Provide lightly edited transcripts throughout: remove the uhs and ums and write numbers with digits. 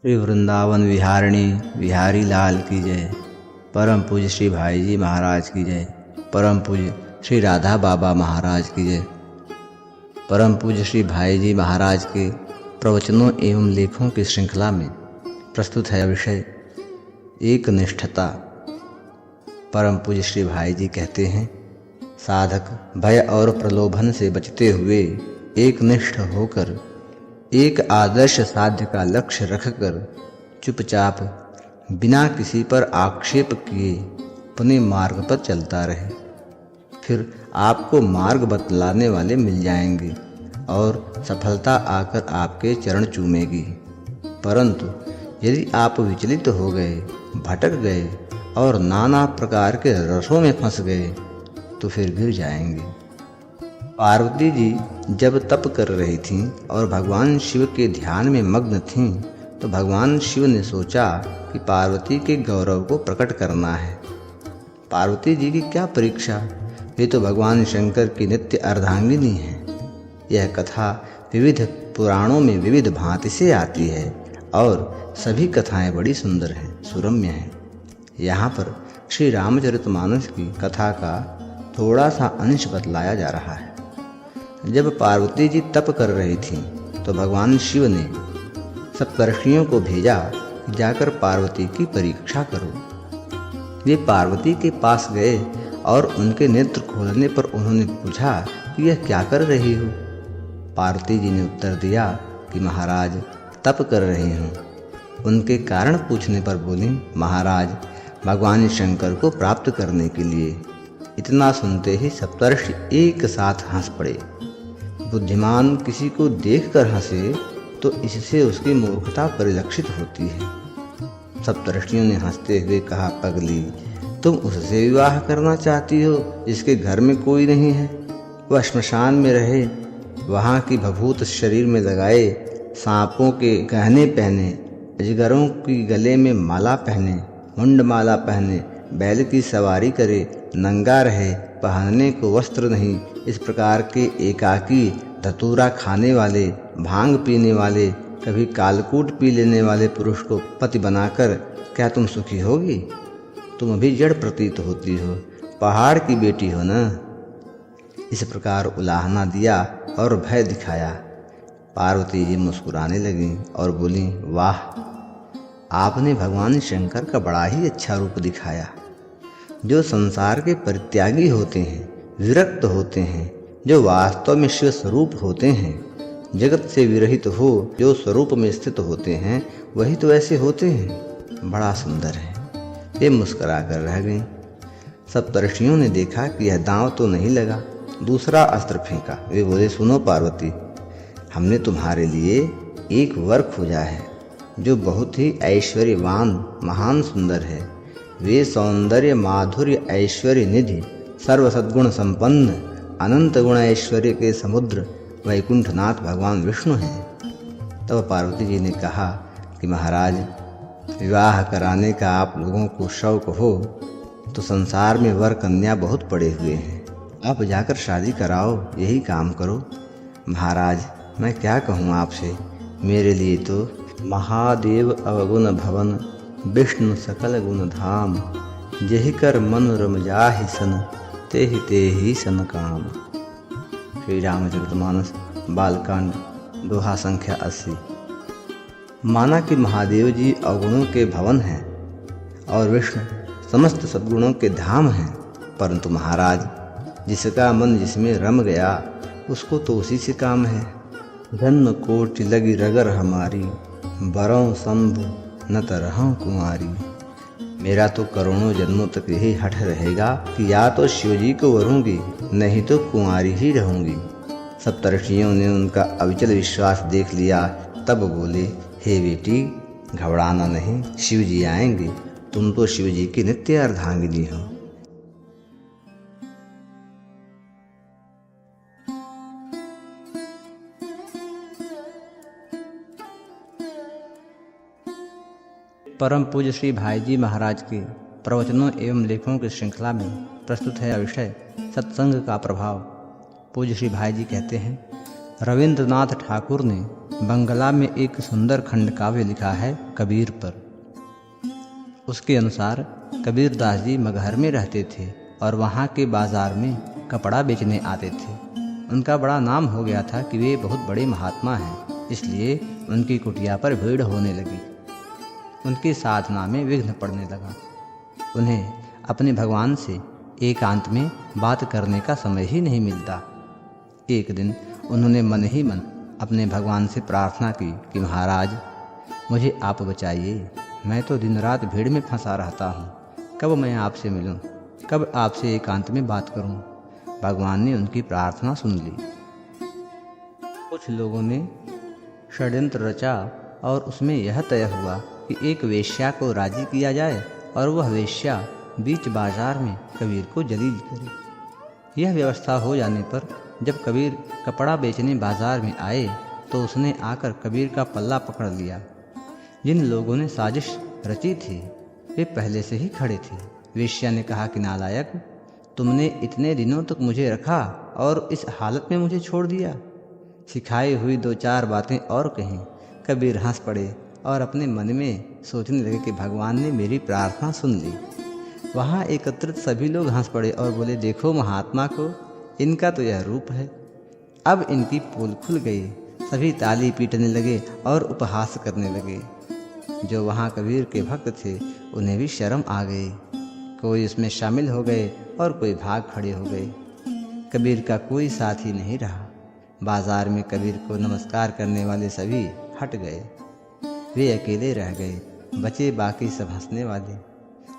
श्री वृंदावन विहारिणी बिहारी लाल की जय। परम पूज्य श्री भाई जी महाराज की जय। परम पूज्य श्री राधा बाबा महाराज की जय। परम पूज्य श्री भाई जी महाराज के प्रवचनों एवं लेखों की श्रृंखला में प्रस्तुत है विषय एक निष्ठता। परम पूज्य श्री भाई जी कहते हैं, साधक भय और प्रलोभन से बचते हुए एक निष्ठ होकर एक आदर्श साध्य का लक्ष्य रखकर चुपचाप बिना किसी पर आक्षेप किए अपने मार्ग पर चलता रहे। फिर आपको मार्ग बतलाने वाले मिल जाएंगे और सफलता आकर आपके चरण चूमेगी। परंतु यदि आप विचलित हो गए, भटक गए और नाना प्रकार के रसों में फंस गए तो फिर गिर जाएंगे। पार्वती जी जब तप कर रही थीं और भगवान शिव के ध्यान में मग्न थीं तो भगवान शिव ने सोचा कि पार्वती के गौरव को प्रकट करना है। पार्वती जी की क्या परीक्षा, वे तो भगवान शंकर की नित्य अर्धांगिनी हैं। यह कथा विविध पुराणों में विविध भांति से आती है और सभी कथाएं बड़ी सुंदर हैं, सुरम्य हैं। यहाँ पर श्री रामचरितमानस की कथा का थोड़ा सा अंश बतलाया जा रहा है। जब पार्वती जी तप कर रही थीं तो भगवान शिव ने सप्तर्षियों को भेजा कि जाकर पार्वती की परीक्षा करो। वे पार्वती के पास गए और उनके नेत्र खोलने पर उन्होंने पूछा कि यह क्या कर रही हो। पार्वती जी ने उत्तर दिया कि महाराज तप कर रही हूँ। उनके कारण पूछने पर बोली, महाराज भगवान शंकर को प्राप्त करने के लिए। इतना सुनते ही सप्तर्षि एक साथ हंस पड़े। बुद्धिमान किसी को देखकर हंसे तो इससे उसकी मूर्खता परिलक्षित होती है। सप्तर्षियों ने हंसते हुए कहा, पगली तुम उससे विवाह करना चाहती हो जिसके घर में कोई नहीं है। वह श्मशान में रहे, वहाँ की भभूत शरीर में लगाए, सांपों के गहने पहने, अजगरों की गले में माला पहने, मुंड माला पहने, बैल की सवारी करे, नंगा रहे, पहनने को वस्त्र नहीं। इस प्रकार के एकाकी, धतूरा खाने वाले, भांग पीने वाले, कभी कालकूट पी लेने वाले पुरुष को पति बनाकर क्या तुम सुखी होगी? तुम अभी जड़ प्रतीत होती हो, पहाड़ की बेटी हो ना। इस प्रकार उलाहना दिया और भय दिखाया। पार्वती जी मुस्कुराने लगीं और बोलीं, वाह, आपने भगवान शंकर का बड़ा ही अच्छा रूप दिखाया। जो संसार के परित्यागी होते हैं, विरक्त होते हैं, जो वास्तव में शिव स्वरूप होते हैं, जगत से विरहित हो जो स्वरूप में स्थित होते हैं, वही तो ऐसे होते हैं। बड़ा सुंदर है। वे मुस्कुरा कर रह गईं। सप्तर्षियों ने देखा कि यह दांव तो नहीं लगा, दूसरा अस्त्र फेंका। वे बोले, सुनो पार्वती, हमने तुम्हारे लिए एक वर खोजा है जो बहुत ही ऐश्वर्यवान, महान सुंदर है। वे सौंदर्य, माधुर्य, ऐश्वर्य निधि, सर्व सद्गुण संपन्न, अनंत गुण ऐश्वर्य के समुद्र वैकुंठनाथ भगवान विष्णु हैं। तब पार्वती जी ने कहा कि महाराज, विवाह कराने का आप लोगों को शौक हो तो संसार में वर कन्या बहुत पड़े हुए हैं, आप जाकर शादी कराओ, यही काम करो। महाराज मैं क्या कहूँ आपसे, मेरे लिए तो महादेव अवगुण भवन, विष्णु सकल गुण धाम, जेहि कर मन रम जाहि सन, तेहि सन काम। श्री रामचरितमानस बालकांड दोहा संख्या 80। माना कि महादेव जी अवगुणों के भवन हैं और विष्णु समस्त सद्गुणों के धाम हैं, परंतु महाराज जिसका मन जिसमें रम गया उसको तो उसी से काम है। जन्म कोटि लगी रगर हमारी, बरों संभ न तरहूं कुंवारी। मेरा तो करोड़ों जन्मों तक यही हठ रहेगा कि या तो शिवजी को वरूंगी, नहीं तो कुंवारी ही रहूंगी। सप्तर्षियों ने उनका अविचल विश्वास देख लिया, तब बोले, हे बेटी घबराना नहीं, शिवजी आएंगे, तुम तो शिवजी की नित्य अर्धांगिनी हो। परम पूज्य श्री भाई जी महाराज के प्रवचनों एवं लेखों की श्रृंखला में प्रस्तुत है विषय सत्संग का प्रभाव। पूज्य श्री भाई जी कहते हैं, रविंद्रनाथ ठाकुर ने बंगला में एक सुंदर खंड काव्य लिखा है कबीर पर। उसके अनुसार कबीर दास जी मगहर में रहते थे और वहाँ के बाजार में कपड़ा बेचने आते थे। उनका बड़ा नाम हो गया था कि वे बहुत बड़े महात्मा हैं, इसलिए उनकी कुटिया पर भीड़ होने लगी। उनकी साधना में विघ्न पड़ने लगा। उन्हें अपने भगवान से एकांत में बात करने का समय ही नहीं मिलता। एक दिन उन्होंने मन ही मन अपने भगवान से प्रार्थना की कि महाराज, मुझे आप बचाइए। मैं तो दिन रात भीड़ में फंसा रहता हूँ। कब मैं आपसे मिलूँ, कब आपसे एकांत में बात करूँ। भगवान ने उनकी प्रार्थना सुन ली। कुछ लोगों ने षड्यंत्र रचा और उसमें यह तय हुआ कि एक वेश्या को राजी किया जाए और वह वेश्या बीच बाजार में कबीर को जलील करे। यह व्यवस्था हो जाने पर जब कबीर कपड़ा बेचने बाजार में आए तो उसने आकर कबीर का पल्ला पकड़ लिया। जिन लोगों ने साजिश रची थी वे पहले से ही खड़े थे। वेश्या ने कहा कि नालायक, तुमने इतने दिनों तक मुझे रखा और इस हालत में मुझे छोड़ दिया। सिखाई हुई दो चार बातें और कहीं। कबीर हंस पड़े और अपने मन में सोचने लगे कि भगवान ने मेरी प्रार्थना सुन ली। वहाँ एकत्रित सभी लोग हंस पड़े और बोले, देखो महात्मा को, इनका तो यह रूप है। अब इनकी पोल खुल गई। सभी ताली पीटने लगे और उपहास करने लगे। जो वहाँ कबीर के भक्त थे उन्हें भी शर्म आ गई। कोई इसमें शामिल हो गए और कोई भाग खड़े हो गए। कबीर का कोई साथी नहीं रहा। बाजार में कबीर को नमस्कार करने वाले सभी हट गए। वे अकेले रह गए, बचे बाकी सब हंसने वाले।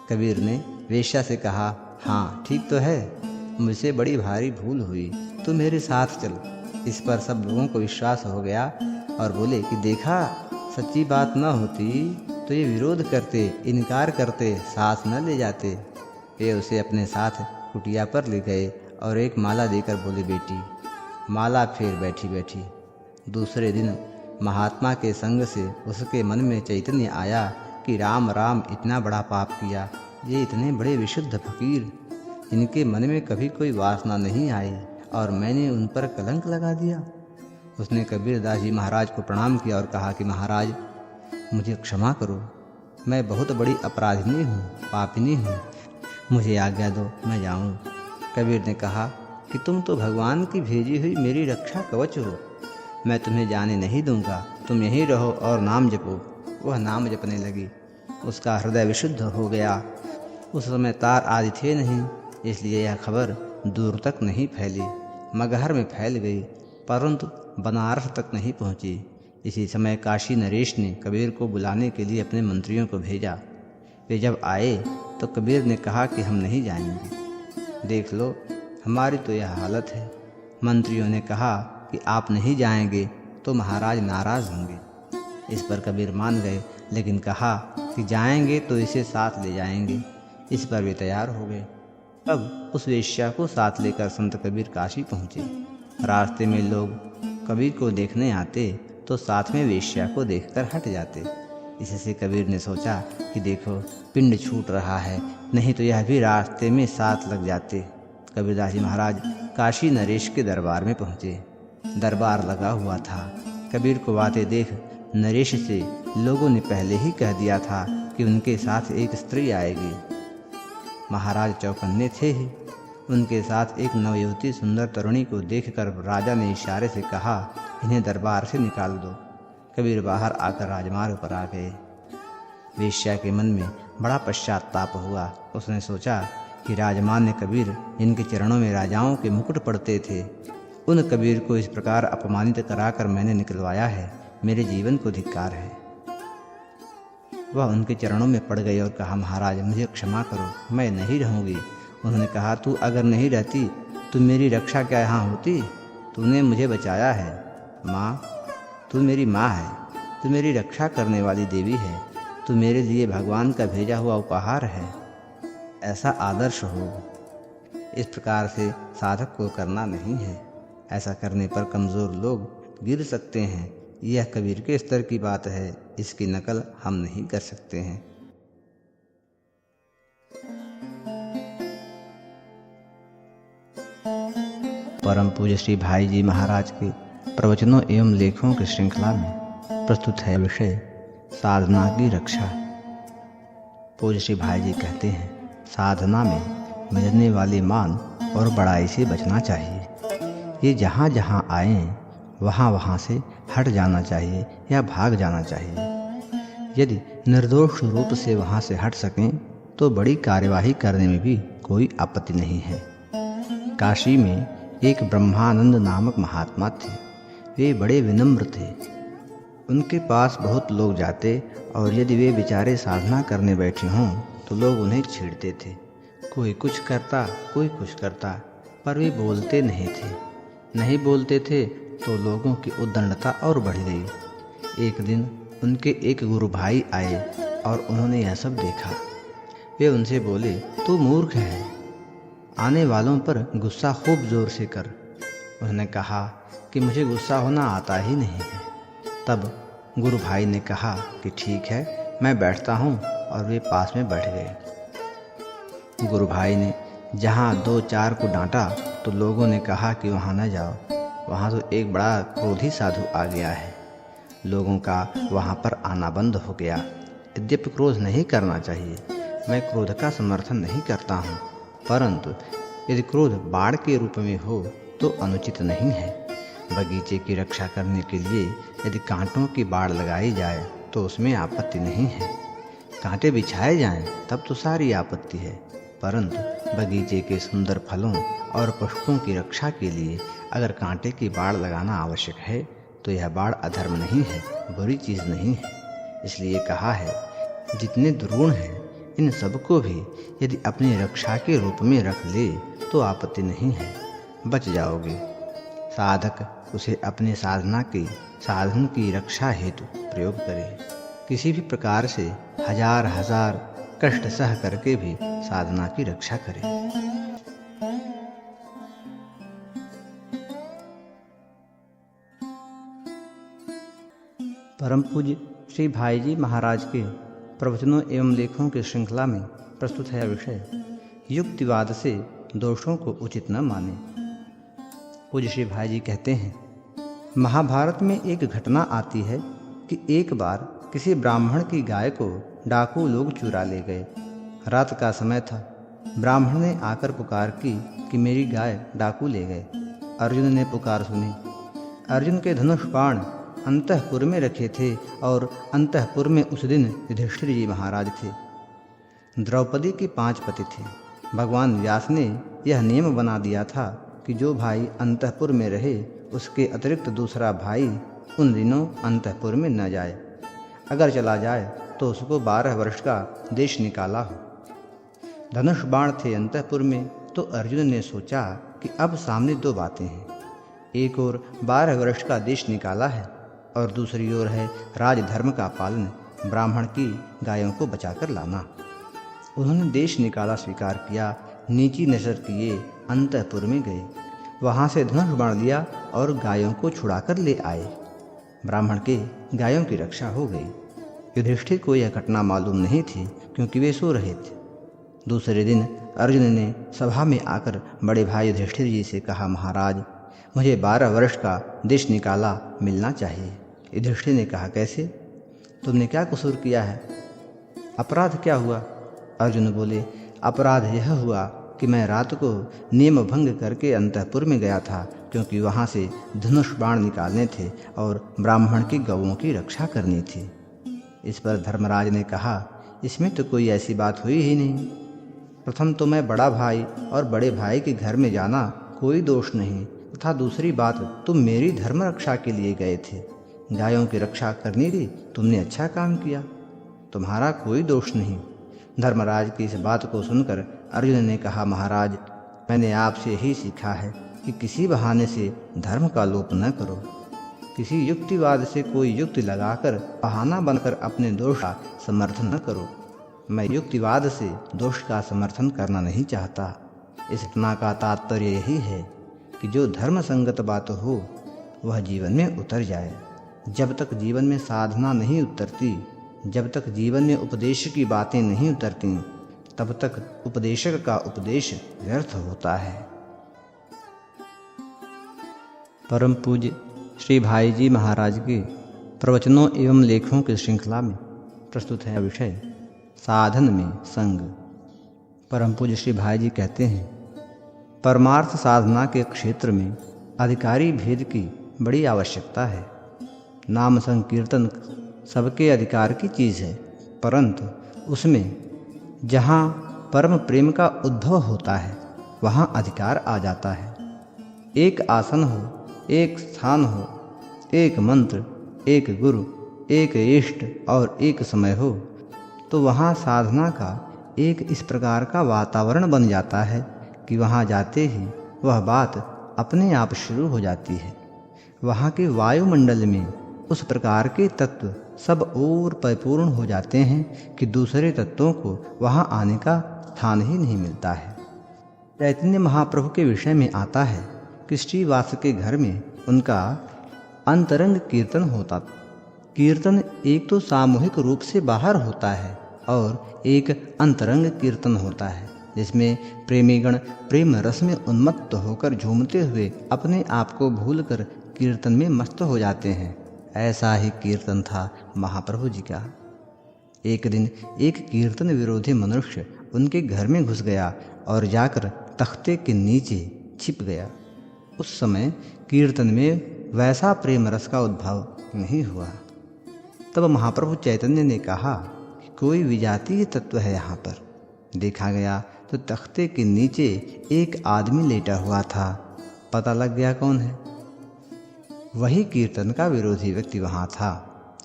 कबीर ने वेश्या से कहा, हाँ ठीक तो है, मुझसे बड़ी भारी भूल हुई, तू मेरे साथ चल। इस पर सब लोगों को विश्वास हो गया और बोले कि देखा, सच्ची बात न होती तो ये विरोध करते, इनकार करते, साथ न ले जाते। वे उसे अपने साथ कुटिया पर ले गए और एक माला देकर बोले, बेटी माला फेर बैठी बैठी। दूसरे दिन महात्मा के संग से उसके मन में चैतन्य आया कि राम राम, इतना बड़ा पाप किया। ये इतने बड़े विशुद्ध फकीर, इनके मन में कभी कोई वासना नहीं आई और मैंने उन पर कलंक लगा दिया। उसने कबीर दास जी महाराज को प्रणाम किया और कहा कि महाराज, मुझे क्षमा करो, मैं बहुत बड़ी अपराधिनी हूँ, पापिनी हूँ, मुझे आज्ञा दो, मैं जाऊँ। कबीर ने कहा कि तुम तो भगवान की भेजी हुई मेरी रक्षा कवच हो, मैं तुम्हें जाने नहीं दूंगा, तुम यहीं रहो और नाम जपो। वह नाम जपने लगी। उसका हृदय विशुद्ध हो गया। उस समय तार आदि थे नहीं, इसलिए यह खबर दूर तक नहीं फैली। मगहर में फैल गई परंतु बनारस तक नहीं पहुंची। इसी समय काशी नरेश ने कबीर को बुलाने के लिए अपने मंत्रियों को भेजा। वे जब आए तो कबीर ने कहा कि हम नहीं जाएंगे, देख लो हमारी तो यह हालत है। मंत्रियों ने कहा कि आप नहीं जाएंगे तो महाराज नाराज़ होंगे। इस पर कबीर मान गए, लेकिन कहा कि जाएंगे तो इसे साथ ले जाएंगे। इस पर वे तैयार हो गए। अब उस वेश्या को साथ लेकर संत कबीर काशी पहुँचे। रास्ते में लोग कबीर को देखने आते तो साथ में वेश्या को देखकर हट जाते। इससे कबीर ने सोचा कि देखो, पिंड छूट रहा है, नहीं तो यह भी रास्ते में साथ लग जाते। कबीरदास जी महाराज काशी नरेश के दरबार में पहुँचे। दरबार लगा हुआ था। कबीर को आते देख नरेश से लोगों ने पहले ही कह दिया था कि उनके साथ एक स्त्री आएगी। महाराज चौकन्ने थे ही। उनके साथ एक नवयुवती सुंदर तरुणी को देखकर राजा ने इशारे से कहा, इन्हें दरबार से निकाल दो। कबीर बाहर आकर राजमार्ग पर आ गए। वेश्या के मन में बड़ा पश्चाताप हुआ। उसने सोचा कि राजमान्य कबीर, जिनके चरणों में राजाओं के मुकुट पड़ते थे, उन कबीर को इस प्रकार अपमानित कराकर मैंने निकलवाया है, मेरे जीवन को धिक्कार है। वह उनके चरणों में पड़ गई और कहा, महाराज मुझे क्षमा करो, मैं नहीं रहूँगी। उन्होंने कहा, तू अगर नहीं रहती तो मेरी रक्षा क्या यहाँ होती? तूने मुझे बचाया है माँ, तू मेरी माँ है, तू मेरी रक्षा करने वाली देवी है, तू मेरे लिए भगवान का भेजा हुआ उपहार है। ऐसा आदर्श हो। इस प्रकार से साधक को करना नहीं है। ऐसा करने पर कमज़ोर लोग गिर सकते हैं। यह कबीर के स्तर की बात है, इसकी नकल हम नहीं कर सकते हैं। परम पूज्य श्री भाई जी महाराज के प्रवचनों एवं लेखों की श्रृंखला में प्रस्तुत है विषय साधना की रक्षा। पूज्य श्री भाई जी कहते हैं, साधना में मिलने वाली मान और बड़ाई से बचना चाहिए। ये जहाँ जहाँ आए वहाँ वहाँ से हट जाना चाहिए या भाग जाना चाहिए। यदि निर्दोष रूप से वहाँ से हट सकें तो बड़ी कार्यवाही करने में भी कोई आपत्ति नहीं है। काशी में एक ब्रह्मानंद नामक महात्मा थे। वे बड़े विनम्र थे। उनके पास बहुत लोग जाते और यदि वे बेचारे साधना करने बैठे हों तो लोग उन्हें छेड़ते थे। कोई कुछ करता, कोई कुछ करता, पर वे बोलते नहीं बोलते थे तो लोगों की उद्दंडता और बढ़ गई। एक दिन उनके एक गुरु भाई आए और उन्होंने यह सब देखा। वे उनसे बोले, तू मूर्ख है, आने वालों पर गुस्सा खूब जोर से कर। उन्होंने कहा कि मुझे गुस्सा होना आता ही नहीं है। तब गुरु भाई ने कहा कि ठीक है, मैं बैठता हूँ, और वे पास में बैठ गए। गुरु भाई ने जहाँ 2-4 को डांटा तो लोगों ने कहा कि वहाँ न जाओ, वहाँ तो एक बड़ा क्रोधी साधु आ गया है। लोगों का वहाँ पर आना बंद हो गया। यद्यपि क्रोध नहीं करना चाहिए, मैं क्रोध का समर्थन नहीं करता हूँ, परंतु यदि क्रोध बाढ़ के रूप में हो तो अनुचित नहीं है। बगीचे की रक्षा करने के लिए यदि कांटों की बाड़ लगाई जाए तो उसमें आपत्ति नहीं है। कांटे बिछाए जाएं तब तो सारी आपत्ति है, परंतु बगीचे के सुंदर फलों और पुष्पों की रक्षा के लिए अगर कांटे की बाड़ लगाना आवश्यक है तो यह बाड़ अधर्म नहीं है, बुरी चीज़ नहीं है। इसलिए कहा है, जितने दुर्गुण हैं इन सबको भी यदि अपनी रक्षा के रूप में रख ले तो आपत्ति नहीं है, बच जाओगे। साधक उसे अपने साधन की रक्षा हेतु प्रयोग करे। किसी भी प्रकार से हजार कष्ट सह करके भी साधना की रक्षा करे। परम पूज्य श्री भाई जी महाराज के प्रवचनों एवं लेखों की श्रृंखला में प्रस्तुत है विषय युक्तिवाद से दोषों को उचित न माने। पूज्य श्री भाई जी कहते हैं, महाभारत में एक घटना आती है कि एक बार किसी ब्राह्मण की गाय को डाकू लोग चुरा ले गए। रात का समय था। ब्राह्मण ने आकर पुकार की कि मेरी गाय डाकू ले गए। अर्जुन ने पुकार सुनी। अर्जुन के धनुष बाण अंतःपुर में रखे थे और अंतःपुर में उस दिन युधिष्ठिर जी महाराज थे। द्रौपदी के 5 पति थे। भगवान व्यास ने यह नियम बना दिया था कि जो भाई अंतःपुर में रहे उसके अतिरिक्त दूसरा भाई उन दिनों अंतःपुर में न जाए। अगर चला जाए तो उसको 12 वर्ष का देश निकाला हो। धनुष बाण थे अंतःपुर में, तो अर्जुन ने सोचा कि अब सामने 2 बातें हैं। एक ओर 12 वर्ष का देश निकाला है और दूसरी ओर है राजधर्म का पालन, ब्राह्मण की गायों को बचाकर लाना। उन्होंने देश निकाला स्वीकार किया, नीची नजर किए अंतःपुर में गए। वहाँ से धनुष बाण लिया और गायों को छुड़ाकर ले आए। ब्राह्मण के गायों की रक्षा हो गई। युधिष्ठिर को यह घटना मालूम नहीं थी क्योंकि वे सो रहे थे। दूसरे दिन अर्जुन ने सभा में आकर बड़े भाई युधिष्ठिर जी से कहा, महाराज, मुझे 12 वर्ष का देश निकाला मिलना चाहिए। युधिष्ठिर ने कहा, कैसे? तुमने क्या कसूर किया है? अपराध क्या हुआ? अर्जुन बोले, अपराध यह हुआ कि मैं रात को नियम भंग करके अंतःपुर में गया था, क्योंकि वहाँ से धनुष बाण निकालने थे और ब्राह्मण की गौओं की रक्षा करनी थी। इस पर धर्मराज ने कहा, इसमें तो कोई ऐसी बात हुई ही नहीं। प्रथम तो मैं बड़ा भाई और बड़े भाई के घर में जाना कोई दोष नहीं, तथा दूसरी बात, तुम मेरी धर्म रक्षा के लिए गए थे, गायों की रक्षा करनी थी, तुमने अच्छा काम किया, तुम्हारा कोई दोष नहीं। धर्मराज की इस बात को सुनकर अर्जुन ने कहा, महाराज, मैंने आपसे यही सीखा है कि किसी बहाने से धर्म का लोप न करो। किसी युक्तिवाद से कोई युक्ति लगाकर बहाना बनकर अपने दोष का समर्थन न करो। मैं युक्तिवाद से दोष का समर्थन करना नहीं चाहता। इस घटना का तात्पर्य यही है कि जो धर्म संगत बात हो वह जीवन में उतर जाए। जब तक जीवन में साधना नहीं उतरती, जब तक जीवन में उपदेश की बातें नहीं उतरती, तब तक उपदेशक का उपदेश व्यर्थ होता है। परम पूज्य श्री भाई जी महाराज के प्रवचनों एवं लेखों की श्रृंखला में प्रस्तुत है विषय साधन में संग। परम पूज्य श्री भाई जी कहते हैं, परमार्थ साधना के क्षेत्र में अधिकारी भेद की बड़ी आवश्यकता है। नाम संकीर्तन सबके अधिकार की चीज़ है, परंतु उसमें जहाँ परम प्रेम का उद्भव होता है वहाँ अधिकार आ जाता है। एक आसन हो, एक स्थान हो, एक मंत्र, एक गुरु, एक इष्ट और एक समय हो, तो वहाँ साधना का एक इस प्रकार का वातावरण बन जाता है कि वहाँ जाते ही वह बात अपने आप शुरू हो जाती है। वहाँ के वायुमंडल में उस प्रकार के तत्व सब और परिपूर्ण हो जाते हैं कि दूसरे तत्वों को वहाँ आने का स्थान ही नहीं मिलता है। चैतन्य महाप्रभु के विषय में आता है कि श्रीवास के घर में उनका अंतरंग कीर्तन होता। कीर्तन एक तो सामूहिक रूप से बाहर होता है और एक अंतरंग कीर्तन होता है जिसमें प्रेमीगण प्रेम रस में उन्मत्त होकर झूमते हुए अपने आप को भूलकर कीर्तन में मस्त हो जाते हैं। ऐसा ही कीर्तन था महाप्रभु जी का। एक दिन एक कीर्तन विरोधी मनुष्य उनके घर में घुस गया और जाकर तख्ते के नीचे छिप गया। उस समय कीर्तन में वैसा प्रेम रस का उद्भव नहीं हुआ। तब महाप्रभु चैतन्य ने कहा कि कोई विजातीय तत्व है यहाँ पर। देखा गया तो तख्ते के नीचे एक आदमी लेटा हुआ था। पता लग गया कौन है। वही कीर्तन का विरोधी व्यक्ति वहाँ था।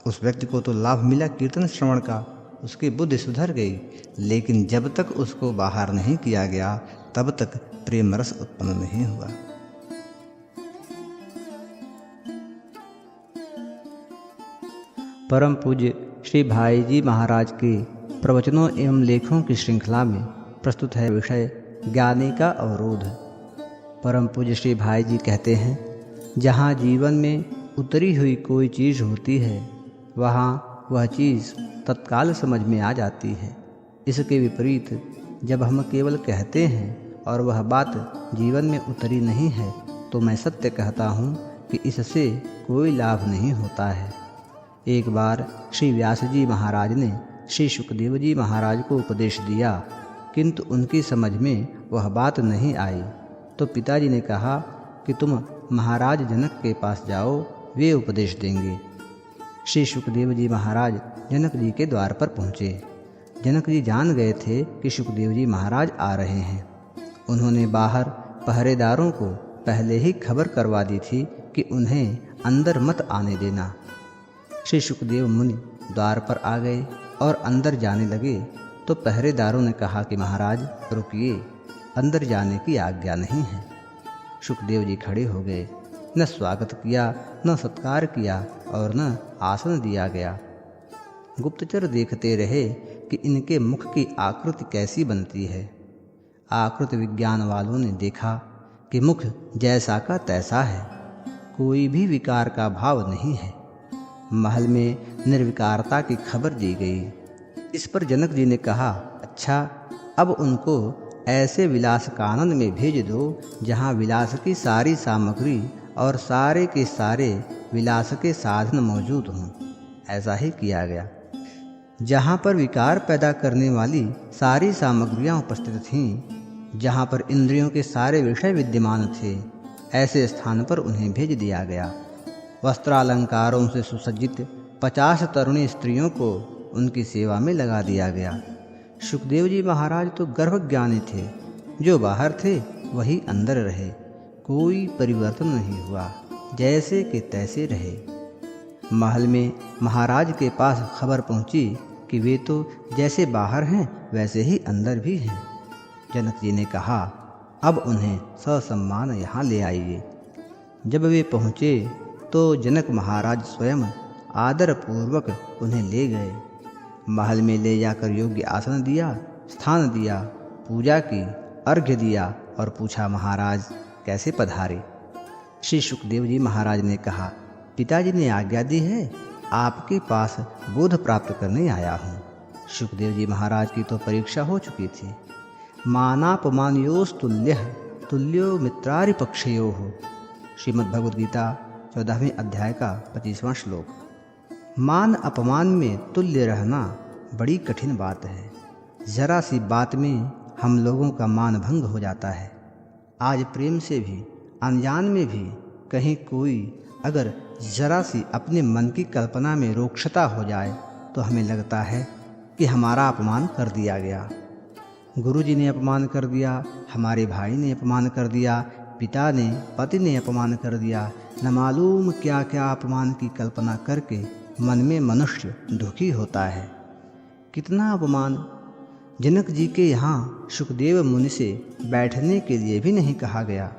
उस व्यक्ति को तो लाभ मिला कीर्तन श्रवण का, उसकी बुद्धि सुधर गई, लेकिन जब तक उसको बाहर नहीं किया गया तब तक प्रेम रस उत्पन्न नहीं हुआ। परम पूज्य श्री भाई जी महाराज के प्रवचनों एवं लेखों की श्रृंखला में प्रस्तुत है विषय ज्ञानी का अवरोध। परम पूज्य श्री भाई जी कहते हैं, जहाँ जीवन में उतरी हुई कोई चीज़ होती है वहाँ वह चीज़ तत्काल समझ में आ जाती है। इसके विपरीत जब हम केवल कहते हैं और वह बात जीवन में उतरी नहीं है तो मैं सत्य कहता हूँ कि इससे कोई लाभ नहीं होता है। एक बार श्री व्यास जी महाराज ने श्री सुखदेव जी महाराज को उपदेश दिया, किंतु उनकी समझ में वह बात नहीं आई। तो पिताजी ने कहा कि तुम महाराज जनक के पास जाओ, वे उपदेश देंगे। श्री सुखदेव जी महाराज जनक जी के द्वार पर पहुँचे। जनक जी जान गए थे कि सुखदेव जी महाराज आ रहे हैं। उन्होंने बाहर पहरेदारों को पहले ही खबर करवा दी थी कि उन्हें अंदर मत आने देना। श्री सुखदेव मुनि द्वार पर आ गए और अंदर जाने लगे तो पहरेदारों ने कहा कि महाराज रुकिए, अंदर जाने की आज्ञा नहीं है। सुखदेव जी खड़े हो गए। न स्वागत किया, न सत्कार किया और न आसन दिया गया। गुप्तचर देखते रहे कि इनके मुख की आकृति कैसी बनती है। आकृति विज्ञान वालों ने देखा कि मुख जैसा का तैसा है, कोई भी विकार का भाव नहीं है। महल में निर्विकारता की खबर दी गई। इस पर जनक जी ने कहा, अच्छा अब उनको ऐसे विलास कानन में भेज दो जहाँ विलास की सारी सामग्री और सारे के सारे विलास के साधन मौजूद हों। ऐसा ही किया गया। जहाँ पर विकार पैदा करने वाली सारी सामग्रियाँ उपस्थित थीं, जहाँ पर इंद्रियों के सारे विषय विद्यमान थे, ऐसे स्थान पर उन्हें भेज दिया गया। वस्त्रालंकारों से सुसज्जित 50 तरुणी स्त्रियों को उनकी सेवा में लगा दिया गया। सुखदेव जी महाराज तो गर्भज्ञानी थे। जो बाहर थे वही अंदर रहे, कोई परिवर्तन नहीं हुआ, जैसे कि तैसे रहे। महल में महाराज के पास खबर पहुंची कि वे तो जैसे बाहर हैं वैसे ही अंदर भी हैं। जनक जी ने कहा, अब उन्हें ससम्मान यहाँ ले आइए। जब वे पहुँचे तो जनक महाराज स्वयं आदरपूर्वक उन्हें ले गए। महल में ले जाकर योग्य आसन दिया, स्थान दिया, पूजा की, अर्घ्य दिया और पूछा, महाराज कैसे पधारे। श्री सुखदेव जी महाराज ने कहा, पिताजी ने आज्ञा दी है, आपके पास बोध प्राप्त करने आया हूँ। सुखदेव जी महाराज की तो परीक्षा हो चुकी थी। मानापमानयोस्तुल्यः तुल्यो मित्रारिपक्षयोः। श्रीमद्भगवद्गीता 14वें अध्याय का 25वां श्लोक। मान अपमान में तुल्य रहना बड़ी कठिन बात है। जरा सी बात में हम लोगों का मान भंग हो जाता है। आज प्रेम से भी, अनजान में भी कहीं कोई अगर जरा सी अपने मन की कल्पना में रोक्षता हो जाए तो हमें लगता है कि हमारा अपमान कर दिया गया। गुरुजी ने अपमान कर दिया, हमारे भाई ने अपमान कर दिया, पिता ने, पति ने अपमान कर दिया। न मालूम क्या क्या अपमान की कल्पना करके मन में मनुष्य दुखी होता है। कितना अपमान! जनक जी के यहाँ सुखदेव मुनि से बैठने के लिए भी नहीं कहा गया,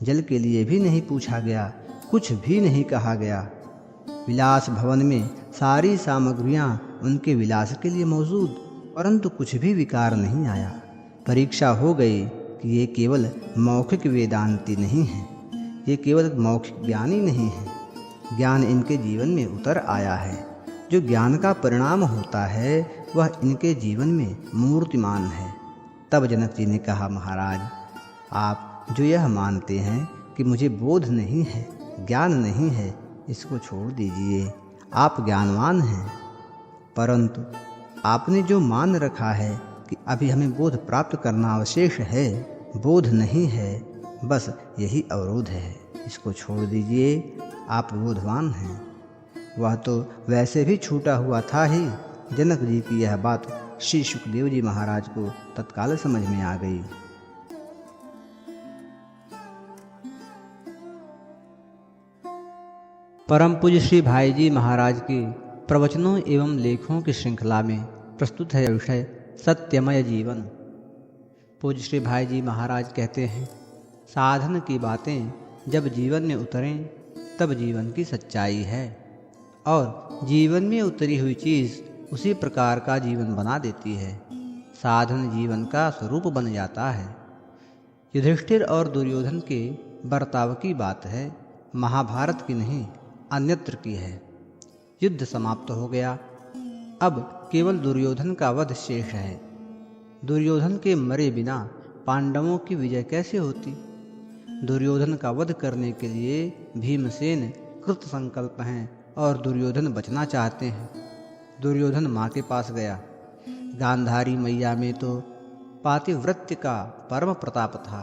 जल के लिए भी नहीं पूछा गया, कुछ भी नहीं कहा गया। विलास भवन में सारी सामग्रियाँ उनके विलास के लिए मौजूद, परंतु कुछ भी विकार नहीं आया। परीक्षा हो गई कि ये केवल मौखिक वेदांती नहीं है, ये केवल मौखिक ज्ञानी नहीं है। ज्ञान इनके जीवन में उतर आया है। जो ज्ञान का परिणाम होता है वह इनके जीवन में मूर्तिमान है। तब जनक जी ने कहा, महाराज, आप जो यह मानते हैं कि मुझे बोध नहीं है, ज्ञान नहीं है, इसको छोड़ दीजिए। आप ज्ञानवान हैं, परंतु आपने जो मान रखा है कि अभी हमें बोध प्राप्त करना अवशेष है, बोध नहीं है, बस यही अवरोध है। इसको छोड़ दीजिए, आप बोधवान हैं। वह तो वैसे भी छूटा हुआ था ही। जनक जी की यह बात श्री सुखदेव जी महाराज को तत्काल समझ में आ गई। परम पूज्य श्री भाई जी महाराज के प्रवचनों एवं लेखों की श्रृंखला में प्रस्तुत है विषय सत्यमय जीवन। पूज्य श्री भाई जी महाराज कहते हैं, साधन की बातें जब जीवन में उतरें तब जीवन की सच्चाई है, और जीवन में उतरी हुई चीज़ उसी प्रकार का जीवन बना देती है। साधन जीवन का स्वरूप बन जाता है। युधिष्ठिर और दुर्योधन के बर्ताव की बात है, महाभारत की नहीं, अन्यत्र की है। युद्ध समाप्त हो गया, अब केवल दुर्योधन का वध शेष है। दुर्योधन के मरे बिना पांडवों की विजय कैसे होती? दुर्योधन का वध करने के लिए भीमसेन कृत संकल्प हैं और दुर्योधन बचना चाहते हैं। दुर्योधन माँ के पास गया। गांधारी मैया में तो पातिव्रत्य का परम प्रताप था।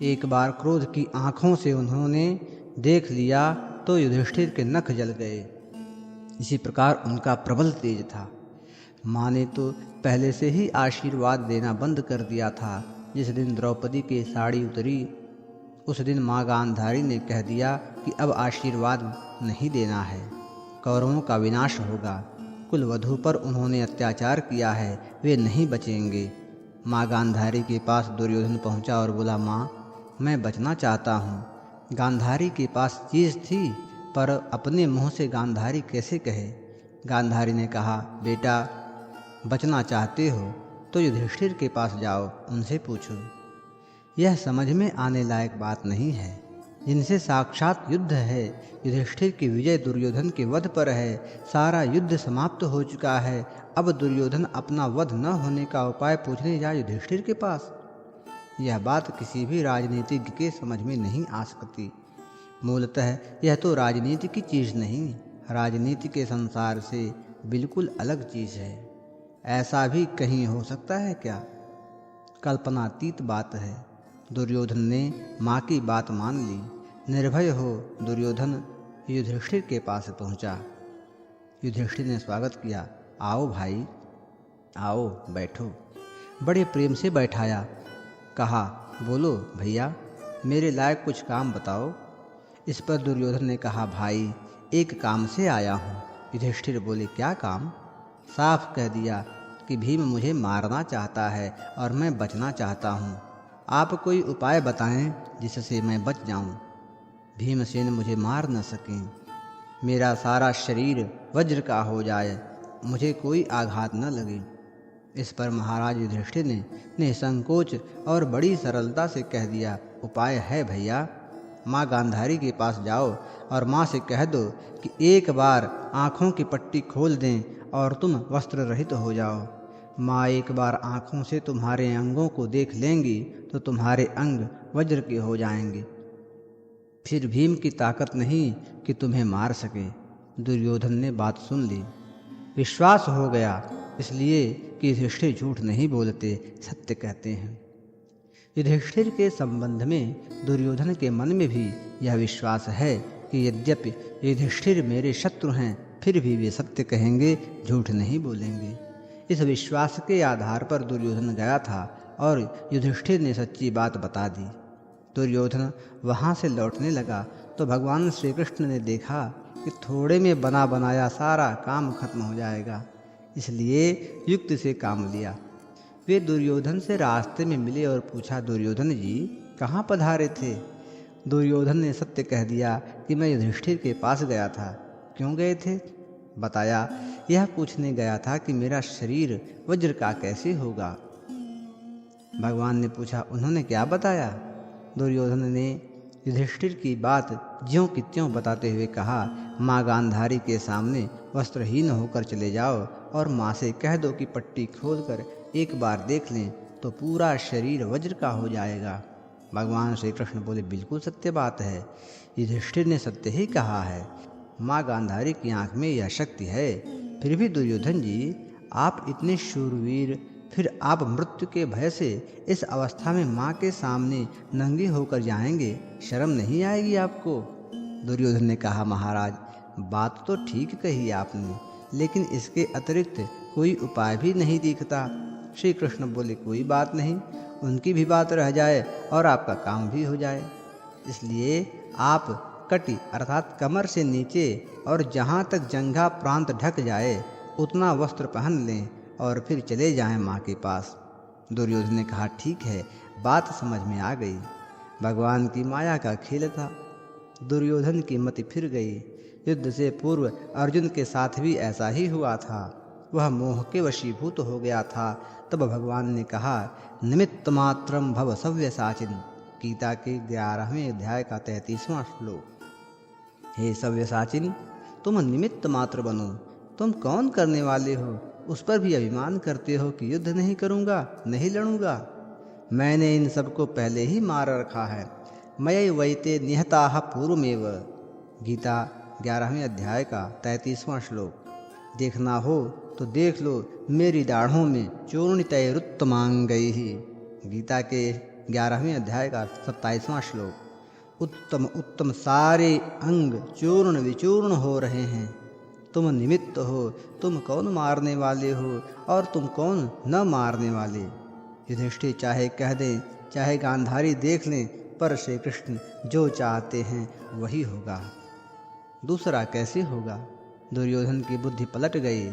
एक बार क्रोध की आंखों से उन्होंने देख लिया तो युधिष्ठिर के नख जल गए। इसी प्रकार उनका प्रबल तेज था। माँ ने तो पहले से ही आशीर्वाद देना बंद कर दिया था। जिस दिन द्रौपदी की साड़ी उतरी उस दिन माँ गांधारी ने कह दिया कि अब आशीर्वाद नहीं देना है, कौरवों का विनाश होगा। कुलवधू पर उन्होंने अत्याचार किया है, वे नहीं बचेंगे। माँ गांधारी के पास दुर्योधन पहुंचा और बोला, माँ, मैं बचना चाहता हूँ। गांधारी के पास चीज़ थी, पर अपने मुंह से गांधारी कैसे कहे? गांधारी ने कहा, बेटा, बचना चाहते हो तो युधिष्ठिर के पास जाओ, उनसे पूछो। यह समझ में आने लायक बात नहीं है। जिनसे साक्षात युद्ध है, युधिष्ठिर की विजय दुर्योधन के वध पर है। सारा युद्ध समाप्त हो चुका है, अब दुर्योधन अपना वध न होने का उपाय पूछने जाए युधिष्ठिर के पास। यह बात किसी भी राजनीतिज्ञ के समझ में नहीं आ सकती। मूलतः यह तो राजनीति की चीज़ नहीं, राजनीति के संसार से बिल्कुल अलग चीज़ है। ऐसा भी कहीं हो सकता है क्या? कल्पनातीत बात है। दुर्योधन ने माँ की बात मान ली। निर्भय हो दुर्योधन युधिष्ठिर के पास पहुँचा। युधिष्ठिर ने स्वागत किया। आओ भाई, आओ, बैठो। बड़े प्रेम से बैठाया। कहा, बोलो भैया, मेरे लायक कुछ काम बताओ। इस पर दुर्योधन ने कहा, भाई, एक काम से आया हूँ। युधिष्ठिर बोले, क्या काम? साफ कह दिया कि भीम मुझे मारना चाहता है और मैं बचना चाहता हूँ। आप कोई उपाय बताएं जिससे मैं बच जाऊँ। भीमसेन मुझे मार न सकें, मेरा सारा शरीर वज्र का हो जाए, मुझे कोई आघात न लगे। इस पर महाराज युधिष्ठिर ने निसंकोच और बड़ी सरलता से कह दिया, उपाय है भैया। माँ गांधारी के पास जाओ और माँ से कह दो कि एक बार आँखों की पट्टी खोल दें और तुम वस्त्र रहित हो जाओ। माँ एक बार आँखों से तुम्हारे अंगों को देख लेंगी तो तुम्हारे अंग वज्र के हो जाएंगे। फिर भीम की ताकत नहीं कि तुम्हें मार सके। दुर्योधन ने बात सुन ली। विश्वास हो गया इसलिए कि युधिष्ठिर झूठ नहीं बोलते, सत्य कहते हैं। युधिष्ठिर के संबंध में दुर्योधन के मन में भी यह विश्वास है कि यद्यपि युधिष्ठिर मेरे शत्रु हैं, फिर भी वे सत्य कहेंगे, झूठ नहीं बोलेंगे। इस विश्वास के आधार पर दुर्योधन गया था और युधिष्ठिर ने सच्ची बात बता दी। दुर्योधन वहाँ से लौटने लगा तो भगवान श्री कृष्ण ने देखा कि थोड़े में बना बनाया सारा काम खत्म हो जाएगा, इसलिए युक्ति से काम लिया। वे दुर्योधन से रास्ते में मिले और पूछा, दुर्योधन जी कहाँ पधारे थे? दुर्योधन ने सत्य कह दिया कि मैं युधिष्ठिर के पास गया था। क्यों गए थे? बताया, यह पूछने गया था कि मेरा शरीर वज्र का कैसे होगा। भगवान ने पूछा, उन्होंने क्या बताया? दुर्योधन ने युधिष्ठिर की बात ज्यों की त्यों बताते हुए कहा, माँ गांधारी के सामने वस्त्रहीन होकर चले जाओ और माँ से कह दो कि पट्टी खोलकर एक बार देख लें तो पूरा शरीर वज्र का हो जाएगा। भगवान श्री कृष्ण बोले, बिल्कुल सत्य बात है, युधिष्ठिर ने सत्य ही कहा है। माँ गांधारी की आंख में यह शक्ति है। फिर भी दुर्योधन जी, आप इतने शूरवीर, फिर आप मृत्यु के भय से इस अवस्था में माँ के सामने नंगे होकर जाएंगे, शर्म नहीं आएगी आपको? दुर्योधन ने कहा, महाराज बात तो ठीक कही आपने, लेकिन इसके अतिरिक्त कोई उपाय भी नहीं दिखता। श्री कृष्ण बोले, कोई बात नहीं, उनकी भी बात रह जाए और आपका काम भी हो जाए। इसलिए आप कटी अर्थात कमर से नीचे और जहाँ तक जंघा प्रांत ढक जाए उतना वस्त्र पहन लें और फिर चले जाएं माँ के पास। दुर्योधन ने कहा, ठीक है, बात समझ में आ गई। भगवान की माया का खेल था। दुर्योधन की मति फिर गई। युद्ध से पूर्व अर्जुन के साथ भी ऐसा ही हुआ था। वह मोह के वशीभूत हो गया था। तब भगवान ने कहा, निमित्त मात्रम भव सव्यसाचिन। गीता के 11वें अध्याय का 33वां श्लोक। हे सव्यसाचिन, तुम निमित्त मात्र बनो। तुम कौन करने वाले हो? उस पर भी अभिमान करते हो कि युद्ध नहीं करूँगा, नहीं लड़ूंगा। मैंने इन सबको पहले ही मार रखा है। मयि वैते निहताः पूर्वमेव। गीता 11वें अध्याय का 33वां श्लोक। देखना हो तो देख लो मेरी दाढ़ों में चूर्णितैरुत्तमांगैः। गीता के 11वें अध्याय का 27वां श्लोक। उत्तम उत्तम सारे अंग चूर्ण विचूर्ण हो रहे हैं। तुम निमित्त हो, तुम कौन मारने वाले हो और तुम कौन न मारने वाले? युधिष्ठिर चाहे कह दें, चाहे गांधारी देख लें, पर श्री कृष्ण जो चाहते हैं वही होगा। दूसरा कैसे होगा? दुर्योधन की बुद्धि पलट गई।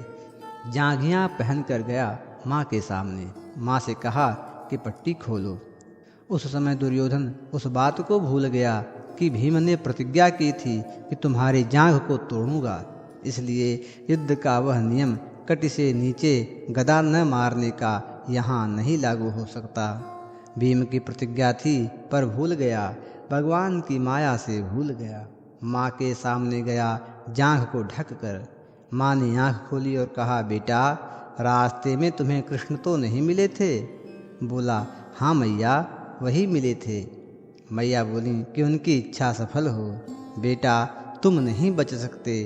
जांघियाँ पहन कर गया माँ के सामने। माँ से कहा कि पट्टी खोलो। उस समय दुर्योधन उस बात को भूल गया कि भीम ने प्रतिज्ञा की थी कि तुम्हारी जांघ को तोड़ूंगा। इसलिए युद्ध का वह नियम कटी से नीचे गदा न मारने का यहाँ नहीं लागू हो सकता। भीम की प्रतिज्ञा थी पर भूल गया, भगवान की माया से भूल गया। माँ के सामने गया जांघ को ढक कर। माँ ने आँख खोली और कहा, बेटा रास्ते में तुम्हें कृष्ण तो नहीं मिले थे? बोला, हाँ मैया, वही मिले थे। मैया बोली कि उनकी इच्छा सफल हो, बेटा तुम नहीं बच सकते।